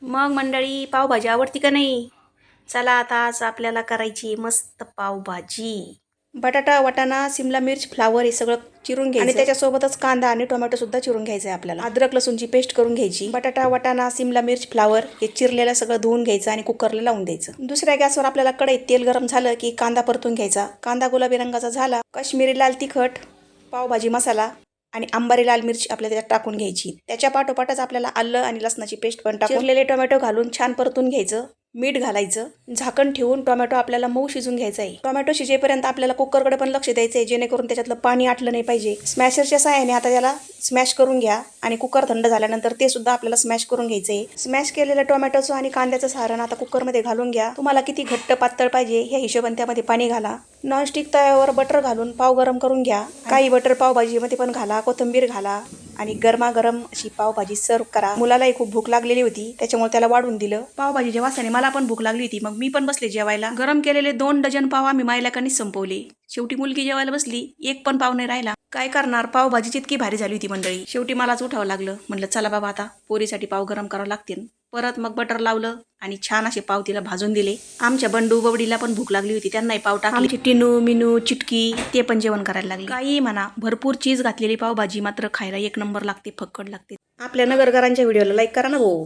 मग मंडळी, पावभाजी आवडती का नाही? चला आता आज आपल्याला करायची मस्त पावभाजी. बटाटा, वाटाणा, सिमला मिर्च, फ्लावर हे सगळं चिरून घ्यायचं आणि त्याच्यासोबतच कांदा आणि टोमॅटो सुद्धा चिरून घ्यायचं आहे आपल्याला. अद्रक लसूणची पेस्ट करून घ्यायची. बटाटा, वाटाणा, सिमला मिर्च, फ्लावर हे चिरलेलं सगळं धुवून घ्यायचं आणि कुकरला लावून द्यायचं. दुसऱ्या गॅसवर आपल्याला कढईत तेल गरम झालं की कांदा परतून घ्यायचा. कांदा गुलाबी रंगाचा झाला, काश्मीरी लाल तिखट, पावभाजी मसाला आणि अंबारी लाल मिरची आपल्याला त्याच्यात टाकून घ्यायची. त्याच्या पाठोपाठच आपल्याला आलं आणि लसणाची पेस्ट पण टाकून चिरलेले टोमॅटो घालून छान परतून घ्यायचं. मीठ घालायचं, झाकण ठेवून टोमॅटो आपल्याला मऊ शिजून घ्यायचा आहे. टोमॅटो शिजेपर्यंत आपल्याला कुकरकडे पण लक्ष द्यायचं आहे, जेणेकरून त्याच्यातलं पाणी आटलं नाही पाहिजे. स्मॅशरच्या सहाय्याने आता त्याला स्मॅश करून घ्या आणि कुकर थंड झाल्यानंतर ते सुद्धा आपल्याला स्मॅश करून घ्यायचं आहे. स्मॅश केलेलं टोमॅटोचं आणि कांद्याचं सारण आता कुकरमध्ये घालून घ्या. तुम्हाला किती घट्ट पातळ पाहिजे ह्या हिशोबाने त्यामध्ये पाणी घाला. नॉनस्टिक तव्यावर बटर घालून पाव गरम करून घ्या. काही बटर पावभाजीमध्ये पण घाला, कोथिंबीर घाला आणि गरमागरम अशी पावभाजी सर्व करा. मुलालाही खूप भूक लागलेली होती, त्याच्यामुळे त्याला वाढून दिलं. पावभाजीच्या वासाने मला पण भूक लागली होती, मग मी पण बसले जेवायला. गरम केलेले 2 डझन पाव आम्ही मायलेकांनीच संपवले. शेवटी मुलगी जेवायला बसली, एक पण पाव नाही राहिला. काय करणार, पावभाजीची इतकी भारी झाली होती मंडळी. शेवटी मलाच उठावं लागलं. म्हणलं चला बाबा आता पोरीसाठी पाव गरम करावं लागतील. परत मग बटर लावलं आणि छान असे पाव तिला भाजून दिले. आमच्या बंडू बबडीला पण भूक लागली होती, त्यांनाही पाव टाकले. आमची टिनू मिनू चिटकी ते पण जेवण करायला लागले. काही म्हणा, भरपूर चीज घातलेली पावभाजी मात्र खायला एक नंबर लागते, फक्कड लागते. आपल्या नगरकरांच्या व्हिडिओला लाईक करा ना भाऊ.